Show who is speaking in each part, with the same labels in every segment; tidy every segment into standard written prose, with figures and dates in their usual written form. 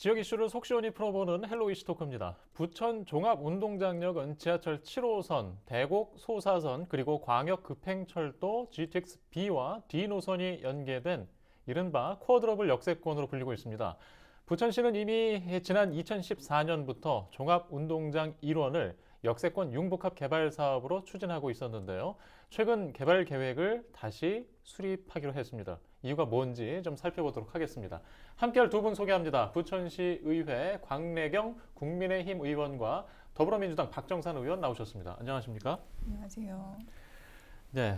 Speaker 1: 지역 이슈를 속 시원히 풀어보는 헬로 이슈 토크입니다. 부천 종합운동장역은 지하철 7호선, 대곡 소사선, 그리고 광역 급행철도 GTX B와 D 노선이 연계된 이른바 쿼드러블 역세권으로 불리고 있습니다. 부천시는 이미 지난 2014년부터 종합운동장 일원을 역세권 융복합 개발 사업으로 추진하고 있었는데요. 최근 개발 계획을 다시 수립하기로 했습니다. 이유가 뭔지 좀 살펴보도록 하겠습니다. 함께할 두 분 소개합니다. 부천시 의회 광래경 국민의힘 의원과 더불어민주당 박정산 의원 나오셨습니다. 안녕하십니까?
Speaker 2: 안녕하세요.
Speaker 1: 네,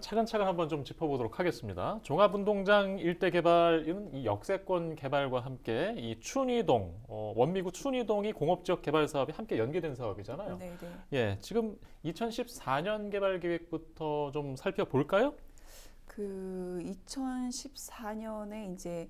Speaker 1: 차근차근 한번 좀 짚어보도록 하겠습니다. 종합운동장 일대 개발은 이 역세권 개발과 함께 이 춘희동, 원미구 춘희동이 공업지역 개발 사업이 함께 연계된 사업이잖아요.
Speaker 2: 네, 네.
Speaker 1: 예, 지금 2014년 개발 계획부터 좀 살펴볼까요?
Speaker 2: 2014년에 이제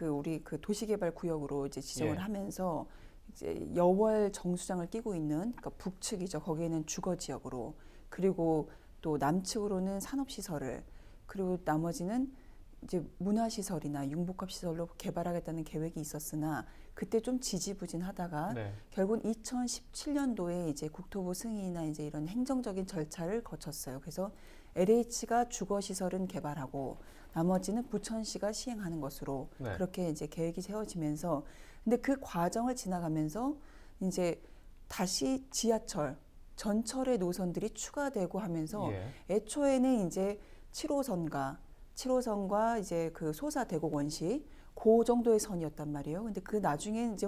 Speaker 2: 우리 도시개발 구역으로 이제 지정을
Speaker 1: 예.
Speaker 2: 하면서 이제 여월 정수장을 끼고 있는 그러니까 북측이죠. 거기에는 주거 지역으로 그리고 또 남측으로는 산업시설을 그리고 나머지는 이제 문화시설이나 융복합시설로 개발하겠다는 계획이 있었으나 그때 좀 지지부진하다가
Speaker 1: 네.
Speaker 2: 결국은 2017년도에 이제 국토부 승인이나 이제 이런 행정적인 절차를 거쳤어요. 그래서 LH가 주거시설은 개발하고 나머지는 부천시가 시행하는 것으로
Speaker 1: 네.
Speaker 2: 그렇게 이제 계획이 세워지면서 근데 그 과정을 지나가면서 이제 다시 지하철 전철의 노선들이 추가되고 하면서
Speaker 1: 예.
Speaker 2: 애초에는 이제 7호선과 이제 그 소사 대곡 원시 그 정도의 선이었단 말이에요. 근데 그 나중에 이제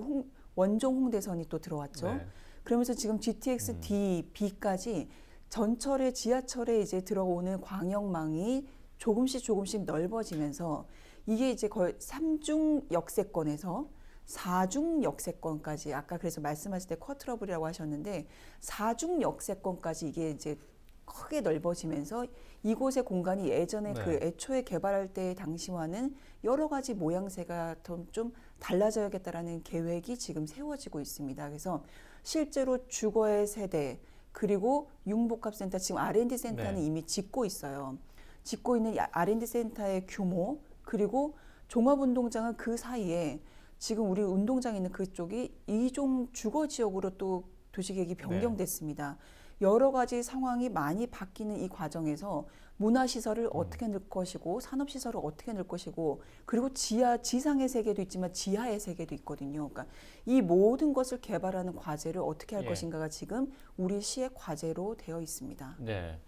Speaker 2: 원종 홍대선이 또 들어왔죠.
Speaker 1: 네.
Speaker 2: 그러면서 지금 GTX D, B까지 전철에 지하철에 이제 들어오는 광역망이 조금씩 넓어지면서 이게 이제 거의 3중 역세권에서 4중 역세권까지 아까 그래서 말씀하실 때 쿼트러블이라고 하셨는데 4중 역세권까지 이게 이제 크게 넓어지면서 이곳의 공간이 예전에
Speaker 1: 네.
Speaker 2: 그 애초에 개발할 때 당시와는 여러 가지 모양새가 좀 달라져야겠다라는 계획이 지금 세워지고 있습니다. 그래서 실제로 주거의 세대 그리고 융복합센터 지금 R&D 센터는
Speaker 1: 네.
Speaker 2: 이미 짓고 있어요. 짓고 있는 R&D 센터의 규모 그리고 종합운동장은 그 사이에 지금 우리 운동장 있는 그쪽이 2종 주거 지역으로 또 도시계획이 변경됐습니다. 여러 가지 상황이 많이 바뀌는 이 과정에서 문화시설을 어떻게 넣을 것이고 산업시설을 어떻게 넣을 것이고 그리고 지상의 세계도 있지만 지하의 세계도 있거든요. 그러니까 이 모든 것을 개발하는 과제를 어떻게 할
Speaker 1: 예.
Speaker 2: 것인가가 지금 우리 시의 과제로 되어 있습니다.
Speaker 1: 네.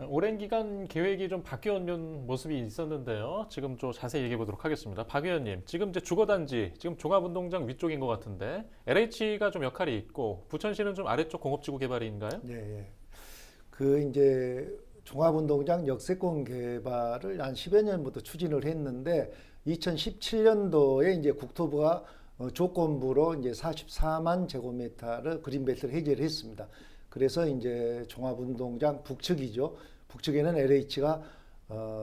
Speaker 1: 오랜 기간 계획이 좀 바뀌어온 모습이 있었는데요. 지금 좀 자세히 얘기해 보도록 하겠습니다. 박 의원님, 지금 이제 주거단지, 지금 종합운동장 위쪽인 것 같은데 LH가 좀 역할이 있고 부천시는 좀 아래쪽 공업지구 개발인가요?
Speaker 3: 네, 이제 종합운동장 역세권 개발을 한 10여 년부터 추진을 했는데 2017년도에 이제 국토부가 조건부로 이제 44만 제곱미터를 그린벨트를 해제를 했습니다. 그래서 이제 종합운동장 북측이죠. 북측에는 LH가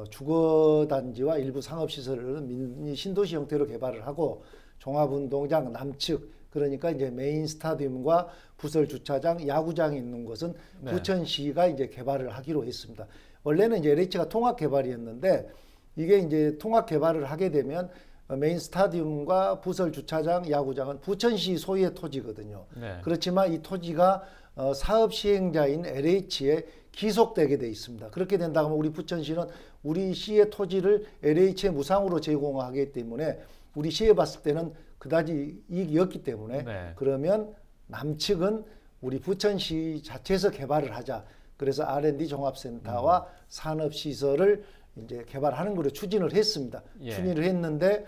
Speaker 3: 주거단지와 일부 상업시설을 미니 신도시 형태로 개발을 하고 종합운동장 남측 그러니까 이제 메인 스타디움과 부설 주차장, 야구장이 있는 곳은
Speaker 1: 네.
Speaker 3: 부천시가 이제 개발을 하기로 했습니다. 원래는 이제 LH가 통합 개발이었는데 이게 이제 통합 개발을 하게 되면 메인 스타디움과 부설 주차장, 야구장은 부천시 소유의 토지거든요.
Speaker 1: 네.
Speaker 3: 그렇지만 이 토지가 사업 시행자인 LH에 기속되게 돼 있습니다. 그렇게 된다면 우리 부천시는 우리 시의 토지를 LH에 무상으로 제공하기 때문에 우리 시에 봤을 때는 그다지 이익이 없기 때문에
Speaker 1: 네.
Speaker 3: 그러면 남측은 우리 부천시 자체에서 개발을 하자. 그래서 R&D 종합센터와 산업시설을 이제 개발하는 걸로 추진을 했습니다.
Speaker 1: 예.
Speaker 3: 추진을 했는데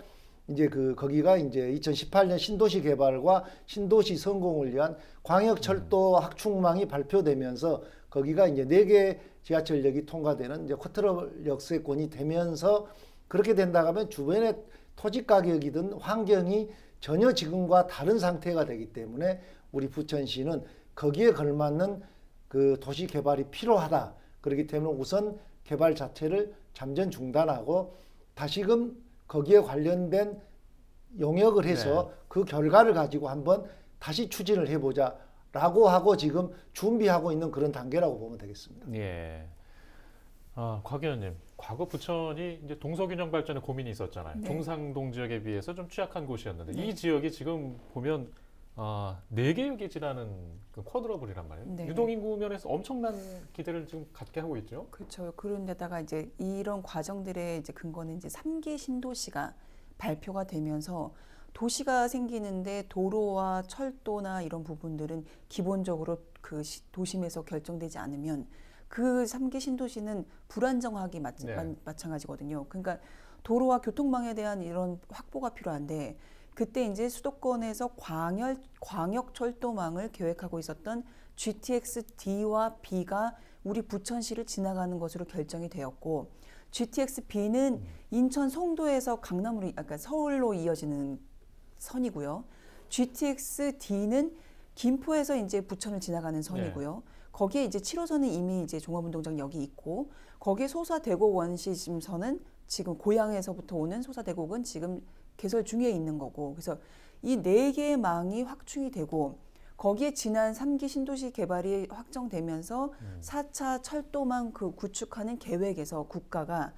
Speaker 3: 이제 거기가 이제 2018년 신도시 개발과 신도시 성공을 위한 광역철도 확충망이 발표되면서 거기가 이제 4개 지하철역이 통과되는 이제 쿼트러블 역세권이 되면서 그렇게 된다 하면 주변의 토지 가격이든 환경이 전혀 지금과 다른 상태가 되기 때문에 우리 부천시는 거기에 걸맞는 그 도시 개발이 필요하다. 그렇기 때문에 우선 개발 자체를 잠정 중단하고 다시금 거기에 관련된 용역을 해서
Speaker 1: 네.
Speaker 3: 그 결과를 가지고 한번 다시 추진을 해보자라고 하고 지금 준비하고 있는 그런 단계라고 보면 되겠습니다.
Speaker 1: 예. 곽 의원님, 과거 부천이 이제 동서균형 발전에 고민이 있었잖아요.
Speaker 2: 네.
Speaker 1: 경상동 지역에 비해서 좀 취약한 곳이었는데
Speaker 2: 네.
Speaker 1: 이 지역이 지금 보면 4개의 기지라는 그 쿼드러블이란 말이에요.
Speaker 2: 네.
Speaker 1: 유동인구 면에서 엄청난 기대를 지금 갖게 하고 있죠.
Speaker 2: 그렇죠. 그런데다가 이제 이런 과정들의 이제 근거는 이제 3기 신도시가 발표가 되면서 도시가 생기는데 도로와 철도나 이런 부분들은 기본적으로 그 도심에서 결정되지 않으면 그 3기 신도시는 불안정하기
Speaker 1: 네.
Speaker 2: 마찬가지거든요. 그러니까 도로와 교통망에 대한 이런 확보가 필요한데 그때 이제 수도권에서 광역 철도망을 계획하고 있었던 GTX D와 B가 우리 부천시를 지나가는 것으로 결정이 되었고 GTX B는 인천 송도에서 강남으로 그러니까 서울로 이어지는 선이고요. GTX D는 김포에서 이제 부천을 지나가는 선이고요. 거기에 이제 7호선은 이미 이제 종합운동장역이 있고 거기에 소사대곡 원시심선은 지금 고향에서부터 오는 소사대곡은 지금 개설 중에 있는 거고 그래서 이 4개의 망이 확충이 되고 거기에 지난 3기 신도시 개발이 확정되면서 4차 철도망 그 구축하는 계획에서 국가가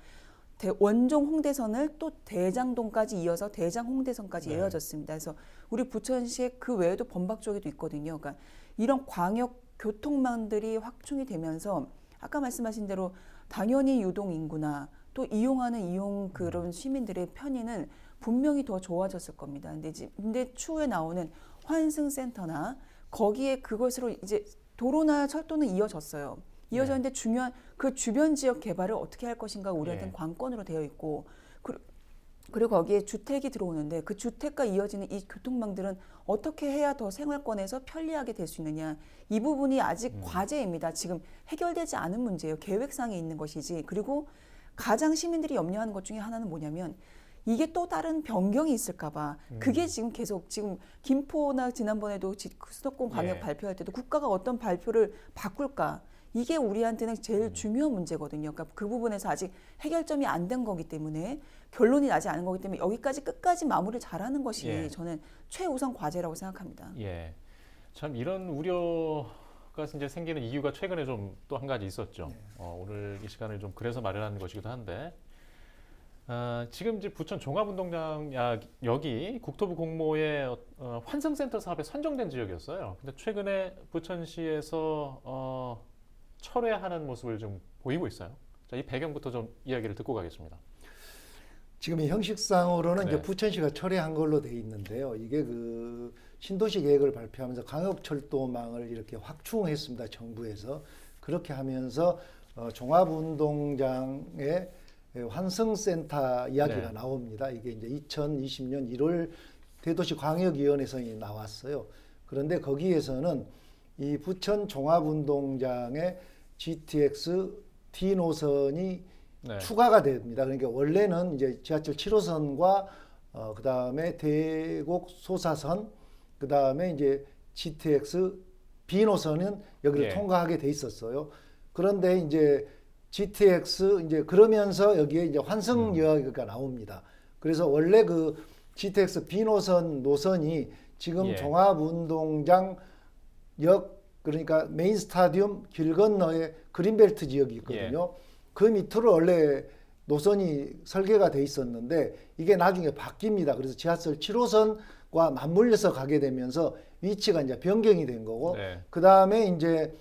Speaker 2: 원종 홍대선을 또 대장동까지 이어서 대장 홍대선까지
Speaker 1: 네.
Speaker 2: 이어졌습니다. 그래서 우리 부천시에 그 외에도 범박 쪽에도 있거든요. 그러니까 이런 광역 교통망들이 확충이 되면서 아까 말씀하신 대로 당연히 유동 인구나 또 이용하는 그런 시민들의 편의는 분명히 더 좋아졌을 겁니다. 근데 추후에 나오는 환승센터나 거기에 그것으로 이제 도로나 철도는 이어졌어요. 이어졌는데 중요한 그 주변 지역 개발을 어떻게 할 것인가 우리한테는 관건으로 되어 있고 그리고 거기에 주택이 들어오는데 그 주택과 이어지는 이 교통망들은 어떻게 해야 더 생활권에서 편리하게 될 수 있느냐 이 부분이 아직 과제입니다. 지금 해결되지 않은 문제예요. 계획상에 있는 것이지. 그리고 가장 시민들이 염려하는 것 중에 하나는 뭐냐면 이게 또 다른 변경이 있을까 봐 그게 지금 계속 지금 김포나 지난번에도 수도권 광역 발표할 때도 국가가 어떤 발표를 바꿀까 이게 우리한테는 제일 중요한 문제거든요. 그러니까 그 부분에서 아직 해결점이 안 된 거기 때문에 결론이 나지 않은 거기 때문에 여기까지 끝까지 마무리를 잘하는 것이 저는 최우선 과제라고 생각합니다.
Speaker 1: 예. 참 이런 우려가 이제 생기는 이유가 최근에 좀 또 한 가지 있었죠. 오늘 이 시간을 좀 그래서 마련한 것이기도 한데 지금 이제 부천 종합운동장역이 국토부 공모의 환승센터 사업에 선정된 지역이었어요. 근데 최근에 부천시에서 철회하는 모습을 좀 보이고 있어요. 자, 이 배경부터 좀 이야기를 듣고 가겠습니다.
Speaker 3: 지금 이 형식상으로는
Speaker 1: 네.
Speaker 3: 이제 부천시가 철회한 걸로 돼 있는데요. 이게 그 신도시 계획을 발표하면서 광역철도망을 이렇게 확충했습니다. 정부에서 그렇게 하면서 종합운동장의 환승센터 이야기가 나옵니다. 이게 이제 2020년 1월 대도시 광역위원회선이 나왔어요. 그런데 거기에서는 이 부천 종합운동장에 GTX D 노선이 추가가 됩니다. 그러니까 원래는 이제 지하철 7호선과 그 다음에 대곡 소사선, 그 다음에 이제 GTX B 노선은 여기를 통과하게 돼 있었어요. 그런데 이제 GTX 이제 그러면서 여기에 이제 환승 이야기가 나옵니다. 그래서 원래 그 GTX B 노선이 지금 종합운동장 역 그러니까 메인 스타디움 길 건너에 그린벨트 지역이 있거든요. 그 밑으로 원래 노선이 설계가 돼 있었는데 이게 나중에 바뀝니다. 그래서 지하철 7호선과 맞물려서 가게 되면서 위치가 이제 변경이 된 거고 그 다음에 이제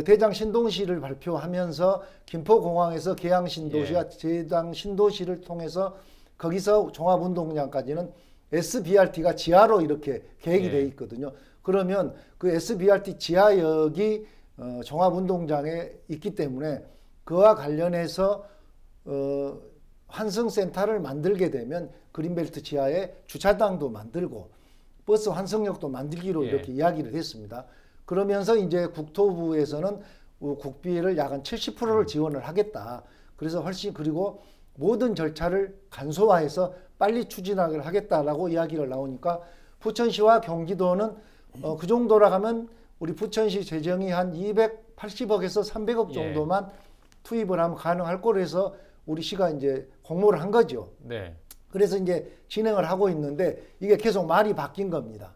Speaker 3: 대장 신도시를 발표하면서 김포공항에서 계양 신도시와 대장 신도시를 통해서 거기서 종합운동장까지는 SBRT가 지하로 이렇게 계획이 돼 있거든요. 그러면 그 SBRT 지하역이 종합운동장에 있기 때문에 그와 관련해서 환승센터를 만들게 되면 그린벨트 지하에 주차장도 만들고 버스 환승역도 만들기로 이렇게 이야기를 했습니다. 그러면서 이제 국토부에서는 국비를 약 한 70%를 지원을 하겠다. 그래서 훨씬 그리고 모든 절차를 간소화해서 빨리 추진하기를 하겠다라고 이야기를 나오니까 부천시와 경기도는 그 정도라 하면 우리 부천시 재정이 한 280억에서 300억 정도만 투입을 하면 가능할 거로 해서 우리 시가 이제 공모를 한 거죠. 그래서 이제 진행을 하고 있는데 이게 계속 말이 바뀐 겁니다.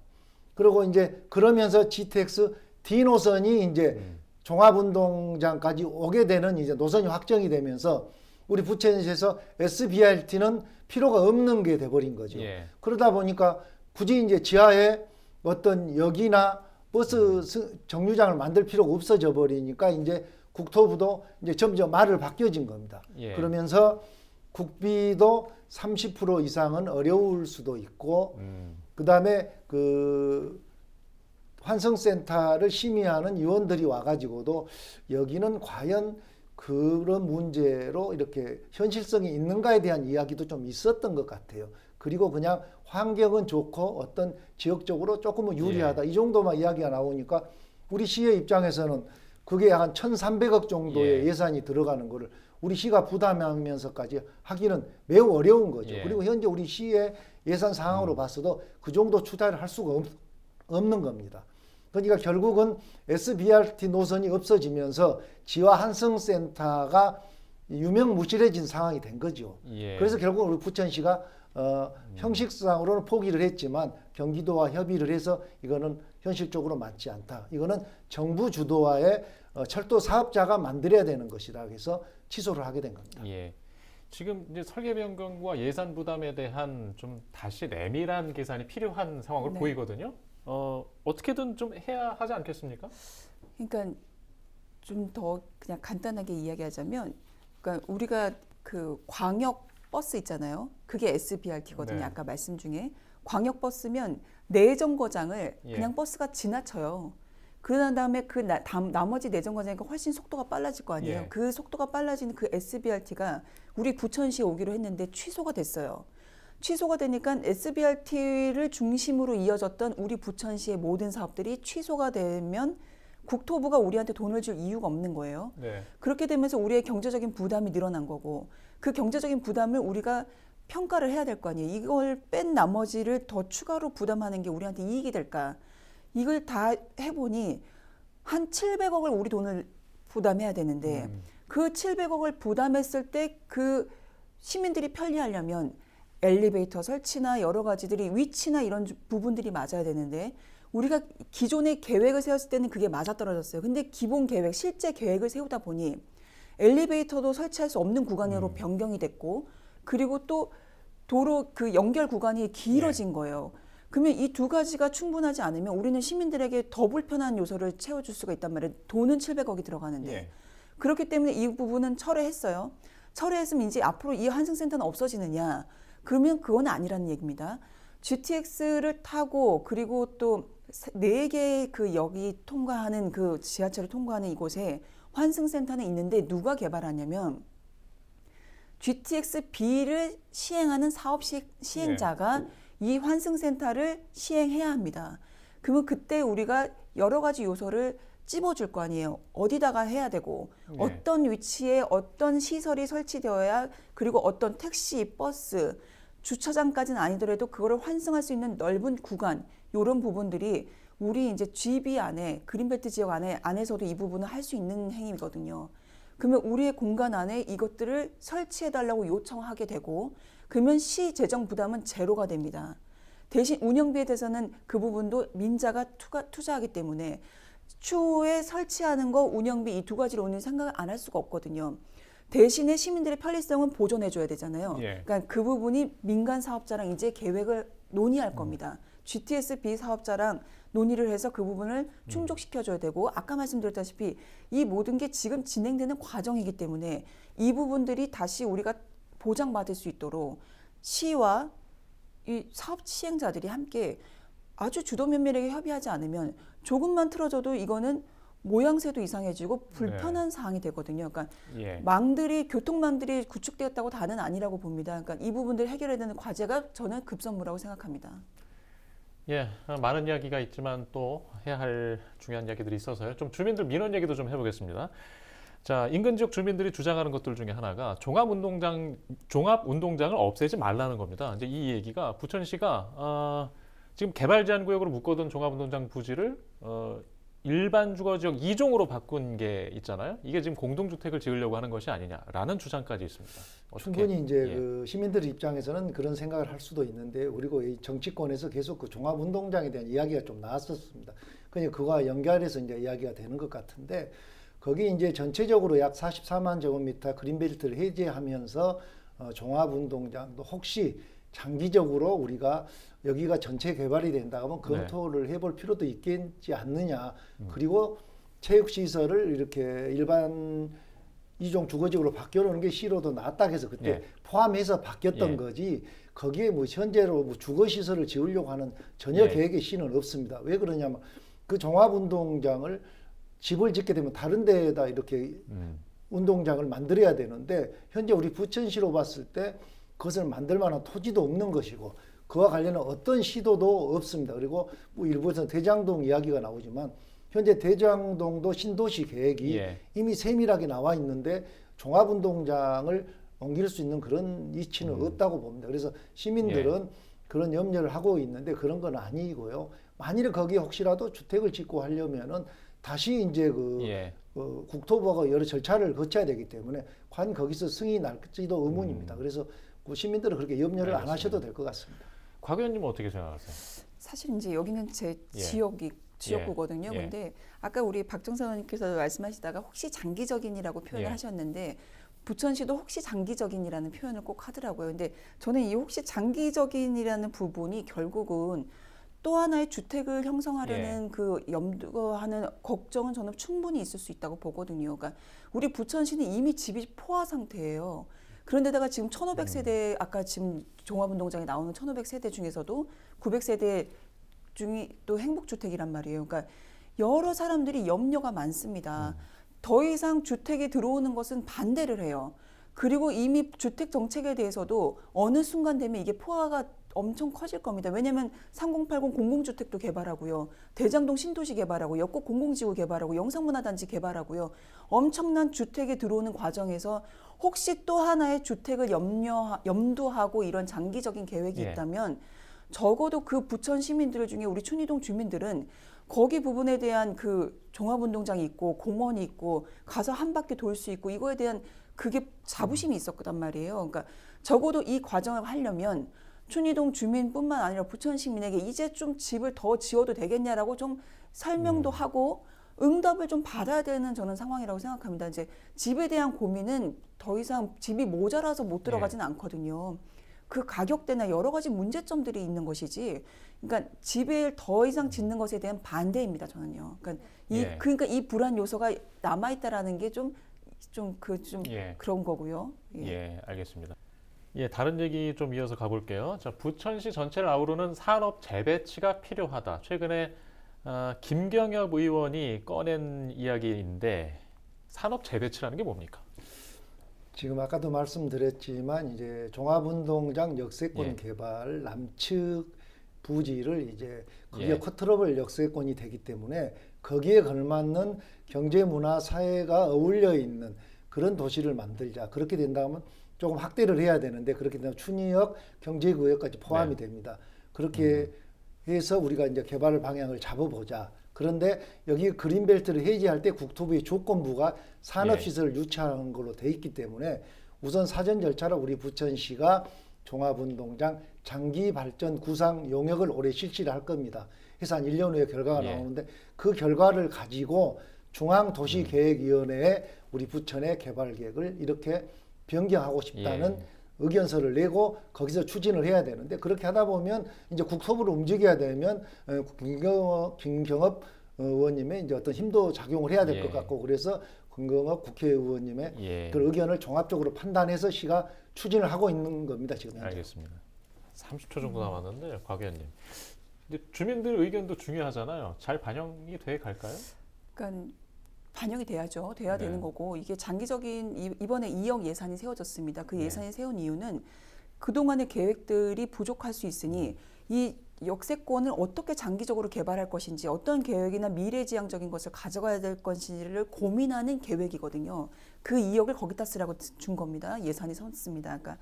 Speaker 3: 그리고 이제 그러면서 GTX D 노선이 이제 종합운동장까지 오게 되는 이제 노선이 확정이 되면서 우리 부천시에서 SBRT는 필요가 없는 게 돼버린 거죠.
Speaker 1: 예.
Speaker 3: 그러다 보니까 굳이 이제 지하에 어떤 역이나 버스 정류장을 만들 필요가 없어져 버리니까 이제 국토부도 이제 점점 말을 바뀌어진 겁니다.
Speaker 1: 예.
Speaker 3: 그러면서 국비도 30% 이상은 어려울 수도 있고, 그다음에 그 환승센터를 심의하는 위원들이 와가지고도 여기는 과연 그런 문제로 이렇게 현실성이 있는가에 대한 이야기도 좀 있었던 것 같아요. 그리고 그냥 환경은 좋고 어떤 지역적으로 조금은 유리하다. 이 정도만 이야기가 나오니까 우리 시의 입장에서는 그게 한 1,300억 정도의 예산이 들어가는 거를 우리 시가 부담하면서까지 하기는 매우 어려운 거죠. 그리고 현재 우리 시의 예산 상황으로 봤어도 그 정도 투자를 할 수가 없는 겁니다. 그러니까 결국은 SBRT 노선이 없어지면서 지하 환승센터가 유명무실해진 상황이 된 거죠. 그래서 결국 우리 부천시가 형식상으로는 포기를 했지만 경기도와 협의를 해서 이거는 현실적으로 맞지 않다. 이거는 정부 주도하에 철도 사업자가 만들어야 되는 것이다. 그래서 취소를 하게 된 겁니다.
Speaker 1: 예. 지금 이제 설계 변경과 예산 부담에 대한 좀 다시 내밀한 계산이 필요한 상황을
Speaker 2: 네.
Speaker 1: 보이거든요. 어떻게든 좀 해야 하지 않겠습니까?
Speaker 2: 그러니까 좀 더 그냥 간단하게 이야기하자면, 그러니까 우리가 그 광역 버스 있잖아요. 그게 SBRT거든요.
Speaker 1: 네.
Speaker 2: 아까 말씀 중에 광역 버스면 내 정거장을
Speaker 1: 예.
Speaker 2: 그냥 버스가 지나쳐요. 그런 다음에 그 나머지 내 정거장이니까 훨씬 속도가 빨라질 거 아니에요.
Speaker 1: 예.
Speaker 2: 그 속도가 빨라지는 그 SBRT가 우리 부천시에 오기로 했는데 취소가 됐어요. 취소가 되니까 SBRT를 중심으로 이어졌던 우리 부천시의 모든 사업들이 취소가 되면 국토부가 우리한테 돈을 줄 이유가 없는 거예요.
Speaker 1: 네.
Speaker 2: 그렇게 되면서 우리의 경제적인 부담이 늘어난 거고, 그 경제적인 부담을 우리가 평가를 해야 될 거 아니에요. 이걸 뺀 나머지를 더 추가로 부담하는 게 우리한테 이익이 될까? 이걸 다 해보니 한 700억을 우리 돈을 부담해야 되는데 그 700억을 부담했을 때 그 시민들이 편리하려면 엘리베이터 설치나 여러 가지들이 위치나 이런 부분들이 맞아야 되는데, 우리가 기존의 계획을 세웠을 때는 그게 맞아떨어졌어요. 근데 기본 계획, 실제 계획을 세우다 보니 엘리베이터도 설치할 수 없는 구간으로 변경이 됐고, 그리고 또 도로 그 연결 구간이 길어진 거예요. 그러면 이 두 가지가 충분하지 않으면 우리는 시민들에게 더 불편한 요소를 채워줄 수가 있단 말이에요. 돈은 700억이 들어가는데.
Speaker 1: 예.
Speaker 2: 그렇기 때문에 이 부분은 철회했어요. 철회했으면 이제 앞으로 이 환승센터는 없어지느냐? 그러면 그건 아니라는 얘기입니다. GTX를 타고 그리고 또 4개의 그 역이 통과하는 그 지하철을 통과하는 이곳에 환승센터는 있는데 누가 개발하냐면 GTX-B를 시행하는 사업 시행자가 이 환승센터를 시행해야 합니다. 그러면 그때 우리가 여러 가지 요소를 찝어줄 거 아니에요. 어디다가 해야 되고 어떤 위치에 어떤 시설이 설치되어야, 그리고 어떤 택시, 버스, 주차장까지는 아니더라도 그거를 환승할 수 있는 넓은 구간, 이런 부분들이 우리 이제 GB 안에, 그린벨트 지역 안에서도 이 부분을 할 수 있는 행위거든요. 그러면 우리의 공간 안에 이것들을 설치해달라고 요청하게 되고, 그러면 시 재정 부담은 제로가 됩니다. 대신 운영비에 대해서는 그 부분도 민자가 투자하기 때문에 추후에 설치하는 거, 운영비 이 두 가지로 오는 생각을 안 할 수가 없거든요. 대신에 시민들의 편리성은 보존해줘야 되잖아요. 그러니까 그 부분이 민간 사업자랑 이제 계획을 논의할 겁니다. GTS-B 사업자랑 논의를 해서 그 부분을 충족시켜줘야 되고, 아까 말씀드렸다시피 이 모든 게 지금 진행되는 과정이기 때문에 이 부분들이 다시 우리가 보장받을 수 있도록 시와 이 사업 시행자들이 함께 아주 주도 면밀하게 협의하지 않으면 조금만 틀어져도 이거는 모양새도 이상해지고 불편한 사항이 되거든요. 그러니까 교통망들이 구축되었다고 다는 아니라고 봅니다. 그러니까 이 부분들 해결해야 되는 과제가 저는 급선무라고 생각합니다.
Speaker 1: 예, 많은 이야기가 있지만 또 해야 할 중요한 이야기들이 있어서요. 좀 주민들 민원 얘기도 좀 해보겠습니다. 자, 인근 지역 주민들이 주장하는 것들 중에 하나가 종합운동장을 없애지 말라는 겁니다. 이제 이 얘기가 부천시가 지금 개발 제한 구역으로 묶어둔 종합운동장 부지를 일반 주거지역 2종으로 바꾼 게 있잖아요. 이게 지금 공동주택을 지으려고 하는 것이 아니냐라는 주장까지 있습니다.
Speaker 3: 충분히 이제 그 시민들 입장에서는 그런 생각을 할 수도 있는데, 그리고 이 정치권에서 계속 그 종합운동장에 대한 이야기가 좀 나왔었습니다. 그냥 그거와 연결해서 이제 이야기가 되는 것 같은데, 거기 이제 전체적으로 약 44만 제곱미터 그린벨트를 해제하면서 종합운동장도 혹시 장기적으로 우리가 여기가 전체 개발이 된다 하면 검토를 해볼 필요도 있겠지 않느냐. 그리고 체육시설을 이렇게 일반 이종 주거지역으로 바뀌어놓은 게 시로도 낫다 해서 그때
Speaker 1: 예.
Speaker 3: 포함해서 바뀌었던
Speaker 1: 예.
Speaker 3: 거지 거기에 뭐 현재로 뭐 주거시설을 지으려고 하는 전혀
Speaker 1: 예.
Speaker 3: 계획의 시는 없습니다. 왜 그러냐면 그 종합운동장을 집을 짓게 되면 다른 데에다 이렇게 운동장을 만들어야 되는데 현재 우리 부천시로 봤을 때 그것을 만들 만한 토지도 없는 것이고 그와 관련한 어떤 시도도 없습니다. 그리고 뭐 일부에서는 대장동 이야기가 나오지만 현재 대장동도 신도시 계획이
Speaker 1: 예.
Speaker 3: 이미 세밀하게 나와 있는데 종합운동장을 옮길 수 있는 그런 이치는 없다고 봅니다. 그래서 시민들은 그런 염려를 하고 있는데 그런 건 아니고요. 만일에 거기에 혹시라도 주택을 짓고 하려면은 다시 이제 국토부가 여러 절차를 거쳐야 되기 때문에 과연 거기서 승인이 날지도 의문입니다. 그래서 그 시민들은 그렇게 염려를 안 하셔도 될 것 같습니다.
Speaker 1: 곽 의원님은 어떻게 생각하세요?
Speaker 2: 사실 이제 여기는 제
Speaker 1: 예.
Speaker 2: 지역구거든요.
Speaker 1: 예.
Speaker 2: 근데 아까 우리 박정선 의원님께서 말씀하시다가 혹시 장기적인이라고 표현을
Speaker 1: 예.
Speaker 2: 하셨는데 부천시도 혹시 장기적인이라는 표현을 꼭 하더라고요. 근데 저는 이 혹시 장기적인이라는 부분이 결국은 또 하나의 주택을 형성하려는 그 염두하는 걱정은 저는 충분히 있을 수 있다고 보거든요. 그러니까 우리 부천시는 이미 집이 포화 상태예요. 그런데다가 지금 1,500세대 아까 지금 종합운동장에 나오는 1,500세대 중에서도 900세대 중이 또 행복주택이란 말이에요. 그러니까 여러 사람들이 염려가 많습니다. 더 이상 주택에 들어오는 것은 반대를 해요. 그리고 이미 주택 정책에 대해서도 어느 순간 되면 이게 포화가 엄청 커질 겁니다. 왜냐하면 3080 공공주택도 개발하고요. 대장동 신도시 개발하고 역곡 공공지구 개발하고 영상문화단지 개발하고요. 엄청난 주택에 들어오는 과정에서 혹시 또 하나의 주택을 염두하고 이런 장기적인 계획이 있다면 적어도 그 부천 시민들 중에 우리 춘희동 주민들은 거기 부분에 대한 그 종합운동장이 있고 공원이 있고 가서 한 바퀴 돌 수 있고 이거에 대한 그게 자부심이 있었단 말이에요. 그러니까 적어도 이 과정을 하려면 춘희동 주민뿐만 아니라 부천 시민에게 이제 좀 집을 더 지어도 되겠냐라고 좀 설명도 하고 응답을 좀 받아야 되는 저는 상황이라고 생각합니다. 이제 집에 대한 고민은 더 이상 집이 모자라서 못 들어가지는 않거든요. 그 가격대나 여러 가지 문제점들이 있는 것이지. 그러니까 집을 더 이상 짓는 것에 대한 반대입니다. 저는요. 그러니까 이 불안 요소가 남아 있다라는 게 좀 그런 거고요.
Speaker 1: 예, 알겠습니다. 예, 다른 얘기 좀 이어서 가볼게요. 자, 부천시 전체를 아우르는 산업 재배치가 필요하다. 최근에 김경엽 의원이 꺼낸 이야기인데 산업 재배치라는 게 뭡니까?
Speaker 3: 지금 아까도 말씀드렸지만 이제 종합운동장 역세권 개발 남측 부지를 이제 거기에 커트러블 역세권이 되기 때문에 거기에 걸맞는 경제, 문화, 사회가 어울려 있는 그런 도시를 만들자. 그렇게 된다면 조금 확대를 해야 되는데 그렇게 되면 춘희역, 경제구역까지 포함이 됩니다. 그렇게 해서 우리가 이제 개발 방향을 잡아보자. 그런데 여기 그린벨트를 해제할 때 국토부의 조건부가 산업시설을 유치하는 걸로 돼 있기 때문에 우선 사전 절차로 우리 부천시가 종합운동장 장기발전 구상 용역을 올해 실시를 할 겁니다. 그래서 한 1년 후에 결과가 나오는데 그 결과를 가지고 중앙도시계획위원회에 우리 부천의 개발 계획을 이렇게 변경하고 싶다는 의견서를 내고 거기서 추진을 해야 되는데 그렇게 하다 보면 이제 국토부를 움직여야 되면 김경엽 의원님의 이제 어떤 힘도 작용을 해야 될 것 같고 그래서 김경엽 국회의원님의 그 의견을 종합적으로 판단해서 시가 추진을 하고 있는 겁니다. 지금 현재.
Speaker 1: 알겠습니다. 30초 정도 남았는데 곽 의원님. 근데 주민들 의견도 중요하잖아요. 잘 반영이 돼 갈까요?
Speaker 2: 그러니까 반영이 돼야죠. 돼야 되는 거고 이게 장기적인 이번에 2억 예산이 세워졌습니다. 그 예산이 세운 이유는 그동안의 계획들이 부족할 수 있으니 이 역세권을 어떻게 장기적으로 개발할 것인지 어떤 계획이나 미래지향적인 것을 가져가야 될 것인지를 고민하는 계획이거든요. 그 2억을 거기다 쓰라고 준 겁니다. 예산이 섰습니다. 그러니까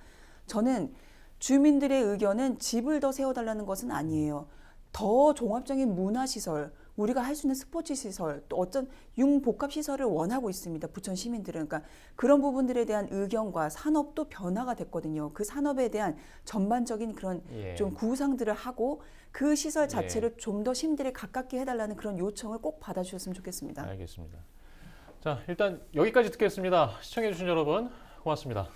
Speaker 2: 저는 주민들의 의견은 집을 더 세워달라는 것은 아니에요. 더 종합적인 문화시설, 우리가 할 수 있는 스포츠 시설, 또 어떤 융복합 시설을 원하고 있습니다. 부천 시민들은. 그러니까 그런 부분들에 대한 의견과 산업도 변화가 됐거든요. 그 산업에 대한 전반적인 그런 좀 구상들을 하고 그 시설 자체를 좀 더 시민들에 가깝게 해달라는 그런 요청을 꼭 받아주셨으면 좋겠습니다.
Speaker 1: 알겠습니다. 자, 일단 여기까지 듣겠습니다. 시청해주신 여러분 고맙습니다.